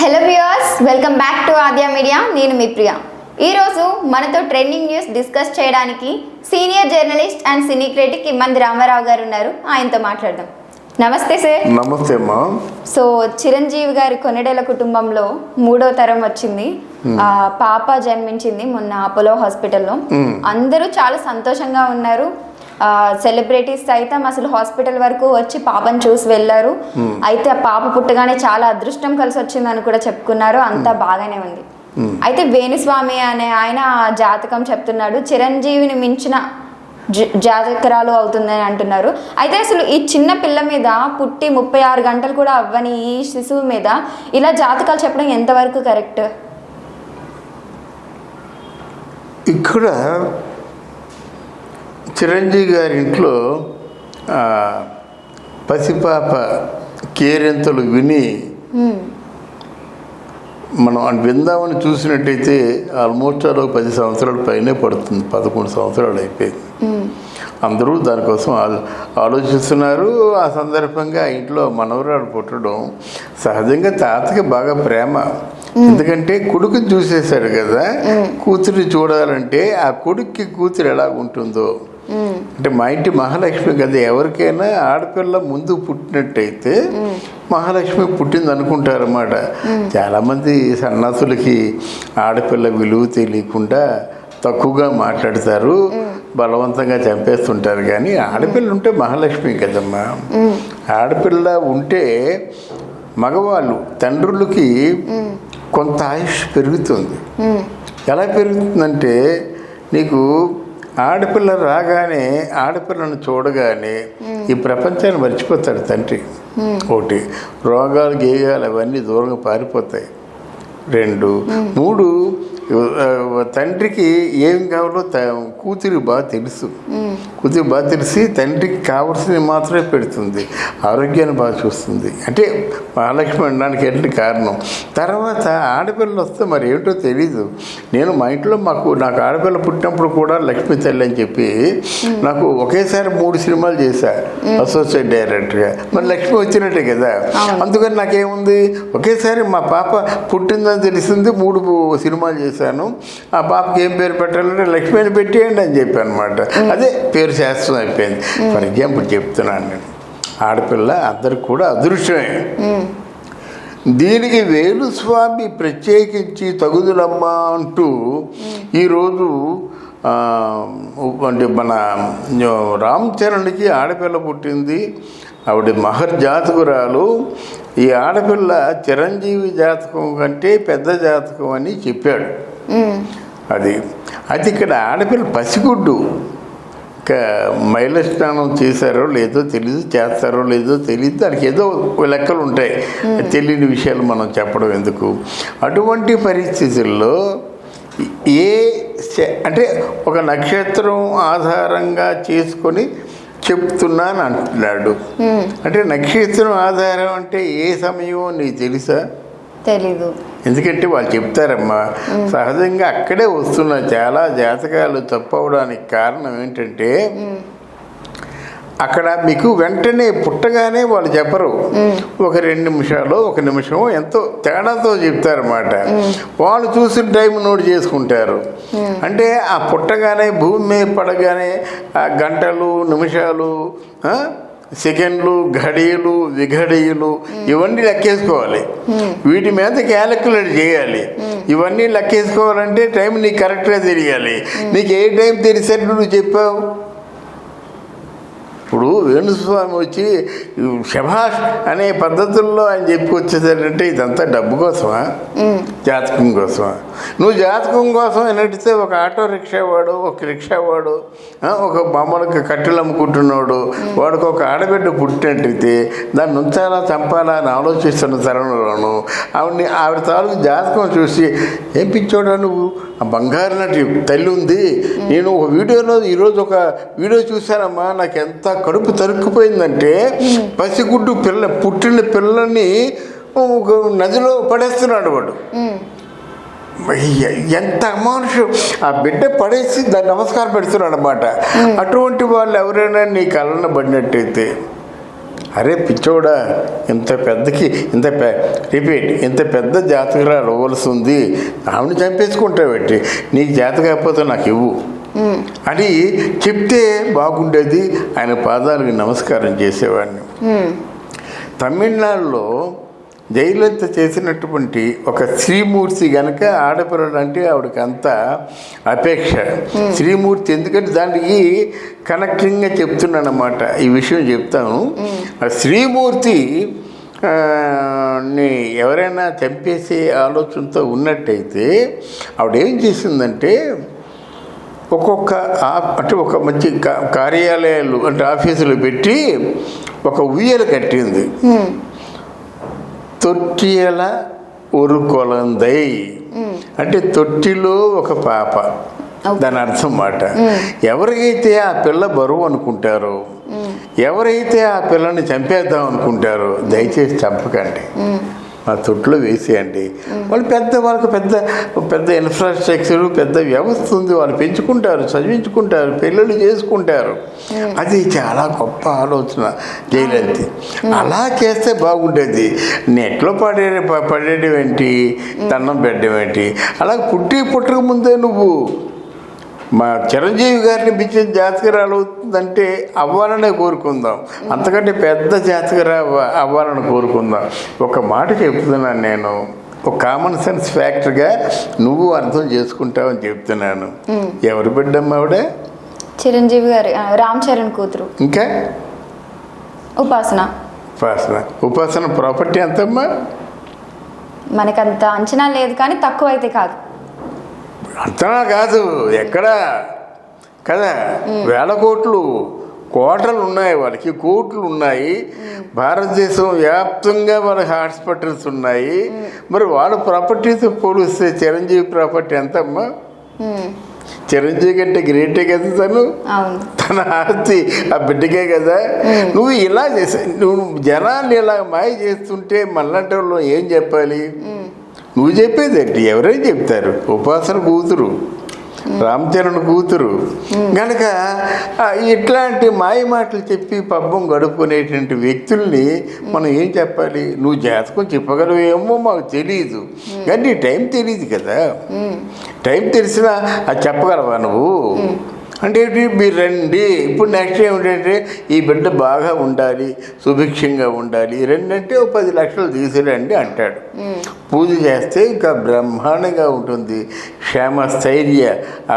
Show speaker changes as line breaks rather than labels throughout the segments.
Hello viewers, welcome back to Aadya media. నేను మీ ప్రియా. ఈరోజు మనతో ట్రెండింగ్ న్యూస్ డిస్కస్ చేయడానికి senior journalist and cine critic Immandi Ramarao గారు ఉన్నారు. ఆయనతో మాట్లాడదాం. నమస్తే సార్.
నమస్తే అమ్మా.
సో చిరంజీవి గారి కొనిడెల కుటుంబంలో 3వ తరం వచ్చింది. పాప జన్మించింది మొన్న అపోలో హాస్పిటల్లో. అందరూ చాలా సంతోషంగా ఉన్నారు. సెలబ్రిటీస్ సైతం అసలు హాస్పిటల్ వరకు వచ్చి పాపను చూసి వెళ్ళారు. అయితే ఆ పాప పుట్టగానే చాలా అదృష్టం కలిసి వచ్చిందని కూడా చెప్పుకున్నారు. అంతా బాగానే ఉంది. అయితే వేణుస్వామి అనే ఆయన జాతకం చెప్తున్నాడు, చిరంజీవిని మించిన జాతకరాలు అవుతుందని అంటున్నారు. అయితే అసలు ఈ చిన్న పిల్ల మీద పుట్టి 36 గంటలు కూడా అవ్వని ఈ శిశువు మీద ఇలా జాతకాలు చెప్పడం ఎంతవరకు కరెక్ట్?
ఇక్కడ చిరంజీవి గారి ఇంట్లో పసిపాప కేరింతలు విని మనం విందామని చూసినట్టయితే ఆల్మోస్ట్ అలా 10 సంవత్సరాల పైనే పడుతుంది. 11 సంవత్సరాలు అయిపోయింది. అందరూ దానికోసం ఆలోచిస్తున్నారు. ఆ సందర్భంగా ఇంట్లో మనవరాలు పుట్టడం సహజంగా తాతకి బాగా ప్రేమ. ఎందుకంటే కొడుకుని చూసేశాడు కదా, కూతురిని చూడాలంటే ఆ కొడుక్కి కూతురు ఎలా ఉంటుందో. అంటే మా ఇంటి మహాలక్ష్మి కదా, ఎవరికైనా ఆడపిల్ల ముందు పుట్టినట్టయితే మహాలక్ష్మి పుట్టింది అనుకుంటారన్నమాట. చాలామంది సన్నాసులకి ఆడపిల్ల విలువ తెలియకుండా తక్కువగా మాట్లాడతారు, బలవంతంగా చంపేస్తుంటారు. కానీ ఆడపిల్ల ఉంటే మహాలక్ష్మి కదమ్మా. ఆడపిల్ల ఉంటే మగవాళ్ళు తండ్రులకి కొంత ఆయుష్ పెరుగుతుంది. ఎలా పెరుగుతుందంటే, నీకు ఆడపిల్ల రాగానే, ఆడపిల్లను చూడగానే ఈ ప్రపంచాన్ని మర్చిపోతాడు తండ్రి. ఒకటి, రోగాలు గేయాలు అవన్నీ దూరంగా పారిపోతాయి. 2, 3, తండ్రికి ఏం కావాలో కూతురు బాగా తెలుసు. కూతురు బాగా తెలిసి తండ్రికి కావాల్సినవి మాత్రమే పెడుతుంది, ఆరోగ్యాన్ని బాగా చూస్తుంది. అంటే మహాలక్ష్మి అనడానికి ఏంటి కారణం. తర్వాత ఆడపిల్లలు వస్తే మరి ఏమిటో తెలీదు. నేను మా ఇంట్లో నాకు ఆడపిల్ల పుట్టినప్పుడు కూడా లక్ష్మీ తల్లి అని చెప్పి నాకు ఒకేసారి 3 సినిమాలు చేశా అసోసియేట్ డైరెక్టర్గా. మరి లక్ష్మి వచ్చినట్టే కదా. అందుకని నాకేముంది, ఒకేసారి మా పాప పుట్టిందని తెలిసింది, 3 సినిమాలు చేశాను. ఆ పాపకి ఏం పేరు పెట్టాలంటే లక్ష్మి అని పెట్టేయండి అని చెప్పాను అనమాట. అదే పేరు శాస్త్రం అయిపోయింది. ఫర్ ఎగ్జాంపుల్ చెప్తున్నాను నేను, ఆడపిల్ల అందరికి కూడా అదృష్టమే. దీనికి వేణుస్వామి ప్రత్యేకించి తగుదులమ్మా అంటూ ఈరోజు అంటే మన రామ్ చరణ్కి ఆడపిల్ల పుట్టింది. ఆవిడ మహర్జాతకురాలు. ఈ ఆడపిల్ల చిరంజీవి జాతకం కంటే పెద్ద జాతకం అని చెప్పాడు. అది ఇక్కడ ఆడపిల్ల పసిగుడ్డు. మైల స్నానం చేశారో లేదో తెలీదు, చేస్తారో లేదో తెలీదు, దానికి ఏదో లెక్కలు ఉంటాయి. తెలియని విషయాలు మనం చెప్పడం ఎందుకు. అటువంటి పరిస్థితుల్లో అంటే ఒక నక్షత్రం ఆధారంగా చేసుకొని చెప్తున్నాను అంటున్నాడు. అంటే నక్షత్రం ఆధారం అంటే ఏ సమయం నీకు తెలుసా?
తెలీదు.
ఎందుకంటే వాళ్ళు చెప్తారమ్మా. సహజంగా అక్కడే వస్తున్న చాలా జాతకాలు తప్పు అవడానికి కారణం ఏంటంటే, అక్కడ మీకు వెంటనే పుట్టగానే వాళ్ళు చెప్పరు. ఒక 2 నిమిషాలు, 1 నిమిషం ఎంతో తేడాతో చెప్తారన్నమాట. వాళ్ళు చూసిన టైం నోట్ చేసుకుంటారు. అంటే ఆ పుట్టగానే, భూమి మీద పడగానే ఆ గంటలు, నిమిషాలు, సెకండ్లు, ఘడియలు, విఘడియలు ఇవన్నీ లెక్కేసుకోవాలి. వీటి మీద క్యాలిక్యులేట్ చేయాలి. ఇవన్నీ లెక్కేసుకోవాలంటే టైం నీకు కరెక్ట్గా తెలియాలి. నీకు ఏ టైం తెలిసేట్టు నువ్వు చెప్పావు. ఇప్పుడు వేణుస్వామి వచ్చి శభాష్ అనే పద్ధతుల్లో ఆయన చెప్పుకొచ్చేసాడంటే ఇదంతా డబ్బు కోసమా, జాతకం కోసమా? నువ్వు జాతకం కోసం నడిస్తే ఒక ఆటో రిక్షా వాడు, ఒక రిక్షా వాడు, ఒక మామూలుగా కట్టెలు అమ్ముకుంటున్నాడు, వాడికి ఒక ఆడబిడ్డ పుట్టినట్టయితే దాన్ని ఉంచాలా చంపాలా అని ఆలోచిస్తున్న తరుణంలోనూ ఆవిడ తాలూకు జాతకం చూసి, ఏం పిచ్చోడా నువ్వు, ఆ బంగారు నటి తల్లి ఉంది. నేను ఒక వీడియోలో ఈరోజు ఒక వీడియో చూశానమ్మా, నాకు ఎంత కడుపు తరుక్కుపోయిందంటే, పసిగుడ్డు పుట్టిన పిల్లని నదిలో పడేస్తున్నాడు వాడు. ఎంత అమానుషం. ఆ బిడ్డ పడేసి దాన్ని నమస్కారం పెడుతున్నాడు అన్నమాట. అటువంటి వాళ్ళు ఎవరైనా నీ కళ్ళను పడినట్టయితే అరే పిచ్చోడా, ఇంత పెద్ద జాతకురాలు అవ్వాల్సి ఉంది, ఆవిడ చంపేసుకుంటావేంటి, నీకు జాత కాకపోతే నాకు ఇవ్వు అని చెప్తే బాగుండేది. ఆయన పాదాలకు నమస్కారం చేసేవాడిని. తమిళనాడులో జయలలిత చేసినటువంటి ఒక శ్రీమూర్తి గనక ఆడపిల్లలు అంటే ఆవిడకి అంత అపేక్ష. శ్రీమూర్తి ఎందుకంటే దానికి కనెక్టింగ్గా చెప్తున్నాను అన్నమాట. ఈ విషయం చెప్తాను. ఆ శ్రీమూర్తి ని ఎవరైనా చంపేసే ఆలోచనతో ఉన్నట్టయితే ఆవిడేం చేసిందంటే అంటే ఒక మంచి కార్యాలయాలు అంటే ఆఫీసులు పెట్టి ఒక ఉయ్యలు కట్టింది. తొట్టిల ఒక కొలందై అంటే తొట్టిలో ఒక పాప, దాని అర్థం మాట. ఎవరికైతే ఆ పిల్ల బరువు అనుకుంటారో, ఎవరైతే ఆ పిల్లని చంపేద్దాం అనుకుంటారో దయచేసి చంపకండి, ఆ తొట్టులో వేసేయండి. వాళ్ళకి పెద్ద ఇన్ఫ్రాస్ట్రక్చరు, పెద్ద వ్యవస్థ ఉంది, వాళ్ళు పెంచుకుంటారు, చదివించుకుంటారు, పెళ్ళిళ్ళు చేసుకుంటారు. అది చాలా గొప్ప ఆలోచన జయలలిత. అలా చేస్తే బాగుండేది. నెట్లో పడేయడం ఏంటి, దండం పెట్టడం ఏంటి? అలా పుట్టక ముందే నువ్వు మా చిరంజీవి గారిని బిచ్చిన జాతకరాలు అవుతుందంటే అవ్వాలనే కోరుకుందాం, అంతకంటే పెద్ద జాతకరా అవ్వాలని కోరుకుందాం. ఒక మాట చెప్తున్నాను నేను, ఒక కామన్ సెన్స్ ఫ్యాక్టర్గా నువ్వు అర్థం చేసుకుంటావని చెప్తున్నాను. ఎవరు బిడ్డమ్మ ఆవిడ?
చిరంజీవి గారి రామ్ చరణ్ కూతురు.
ఇంకా ఉపాసన ప్రాపర్టీ ఎంతమ్మా?
మనకంత అంచనా లేదు, కానీ తక్కువ అయితే కాదు.
అంతనా కాదు, ఎక్కడ కదా, వేల కోటలు ఉన్నాయి, వాళ్ళకి కోట్లు ఉన్నాయి. భారతదేశం వ్యాప్తంగా వాళ్ళకి హాస్పిటల్స్ ఉన్నాయి. మరి వాళ్ళ ప్రాపర్టీతో పోలిస్తే చిరంజీవి ప్రాపర్టీ ఎంతమ్మా? చిరంజీవి కంటే గ్రేటే కదా తను. తన ఆస్తి ఆ బిడ్డకే కదా. నువ్వు ఇలా నువ్వు జనాన్ని ఇలా మాయ చేస్తుంటే మళ్ళంటి వాళ్ళు ఏం చెప్పాలి? నువ్వు చెప్పేదేంటి? ఎవరైనా చెప్తారు. ఉపాసన కూతురు, రామ్ చరణ్ కూతురు కనుక ఇట్లాంటి మాయ మాటలు చెప్పి పబ్బం గడుపుకునేటువంటి వ్యక్తుల్ని మనం ఏం చెప్పాలి? నువ్వు జాతకం చెప్పగలవేమో మాకు తెలియదు, కానీ నీ టైం తెలియదు కదా. టైం తెలిసినా అది చెప్పగలవా నువ్వు? అంటే మీరు రండి, ఇప్పుడు నెక్స్ట్ ఏమిటంటే ఈ బిడ్డ బాగా ఉండాలి, సుభిక్షంగా ఉండాలి, రెండంటే 10 లక్షలు తీసుకురండి అంటాడు. పూజ చేస్తే ఇంకా బ్రహ్మాండంగా ఉంటుంది, క్షేమ స్థైర్య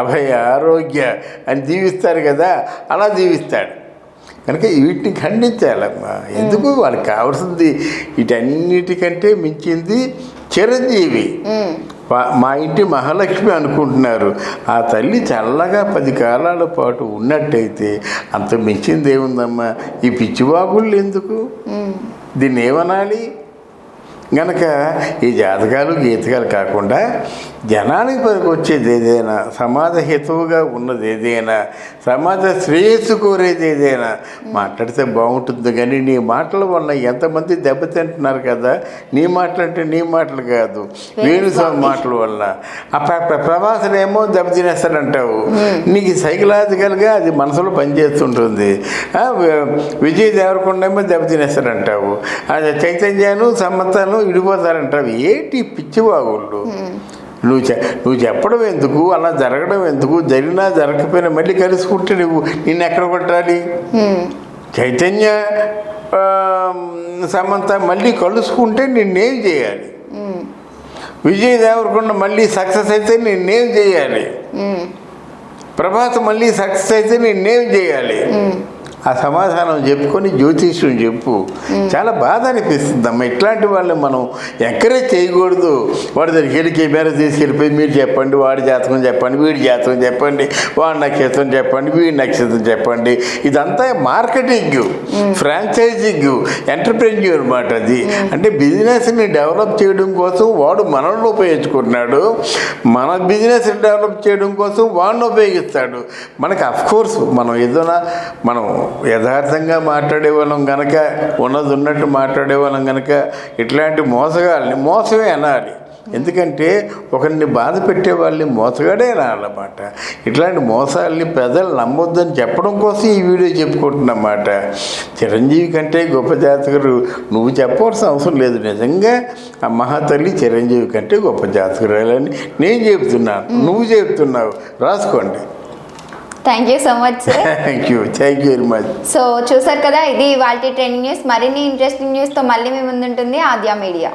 అభయ ఆరోగ్య అని దీవిస్తారు కదా, అలా దీవిస్తాడు. కనుక వీటిని ఖండించాలమ్మా. ఎందుకు? వాళ్ళకి కావాల్సింది వీటన్నిటికంటే మించింది చిరంజీవి. మా ఇంటి మహాలక్ష్మి అనుకుంటున్నారు. ఆ తల్లి చల్లగా 10 కాలాల పాటు ఉన్నట్టయితే అంత మించింది ఏముందమ్మా? ఈ పిచ్చివాగుళ్ళు ఎందుకు? దీన్ని ఏమనాలి? గనక ఈ జాతకాలు గీతకాలు కాకుండా జనానికి పనికి వచ్చేది ఏదైనా, సమాజ హితవుగా ఉన్నది ఏదైనా, సమాజ శ్రేయస్సు కోరేది ఏదైనా మాట్లాడితే బాగుంటుంది. కానీ నీ మాటల వల్ల ఎంతమంది దెబ్బతింటున్నారు కదా. నీ మాటలంటే నీ మాటలు కాదు, వేణుస్వామి మాటల వల్ల. ప్రభాసనేమో దెబ్బతినేస్తాడంటావు, నీకు సైకలాజికల్గా అది మనసులో పనిచేస్తుంటుంది. విజయ్ దేవరకొండ ఏమో దెబ్బతినేస్తాడంటావు, అది చైతన్యాను సమ్మతాను విడిపోతారంటావు. ఏంటి పిచ్చివాగుళ్ళు? నువ్వు చెప్పడం ఎందుకు? అలా జరగడం ఎందుకు? జరిగినా జరగకపోయినా మళ్ళీ కలుసుకుంటే నిన్ను ఎక్కడ కొట్టాలి? చైతన్య సమంత మళ్ళీ కలుసుకుంటే నిన్నేం చేయాలి? విజయ్ దేవరకొండ మళ్ళీ సక్సెస్ అయితే నిన్నేం చేయాలి? ప్రభాస్ మళ్ళీ సక్సెస్ అయితే నిన్నేం చేయాలి? ఆ సమాధానం చెప్పుకొని జ్యోతిష్యం చెప్పు. చాలా బాధ అనిపిస్తుంది అమ్మ. ఇట్లాంటి వాళ్ళని మనం ఎంకరేజ్ చేయకూడదు. వాడి దగ్గరికి వెళ్ళి కెమెరా తీసుకెళ్ళిపోయి మీరు చెప్పండి, వాడి జాతకం చెప్పండి, వీడి జాతకం చెప్పండి, వాడి నక్షత్రం చెప్పండి, వీడి నక్షత్రం చెప్పండి. ఇదంతా మార్కెటింగ్, ఫ్రాంచైజింగ్, ఎంటర్ప్రెన్యూర్ అన్నమాట. అది అంటే బిజినెస్ని డెవలప్ చేయడం కోసం వాడు మనల్ని ఉపయోగించుకుంటున్నాడు, మన బిజినెస్ని డెవలప్ చేయడం కోసం వాడిని ఉపయోగిస్తాడు. మనకి అఫ్కోర్స్ మనం యథార్థంగా మాట్లాడేవాళ్ళం కనుక, ఉన్నది ఉన్నట్టు మాట్లాడేవాళ్ళం కనుక ఇట్లాంటి మోసగాళ్ళని మోసమే అనాలి. ఎందుకంటే ఒకరిని బాధ పెట్టే వాళ్ళని మోసగాడే రాలన్నమాట. ఇట్లాంటి మోసాలని ప్రజలు నమ్మొద్దని చెప్పడం కోసం ఈ వీడియో చెప్పుకుంటున్నమాట. చిరంజీవి కంటే గొప్ప జాతకుడు నువ్వు చెప్పవలసిన అవసరం లేదు. నిజంగా ఆ మహాతల్లి చిరంజీవి కంటే గొప్ప జాతకురాలని నేను చెబుతున్నాను, నువ్వు చెబుతున్నావు. రాసుకోండి.
Thank you so much sir.
Thank you very much.
So చూసారు కదా, ఇది వాళ్ళ ట్రెండింగ్ న్యూస్. మరిన్ని ఇంట్రెస్టింగ్ న్యూస్తో మళ్ళీ మీ ముందుంటుంది ఆద్య మీడియా.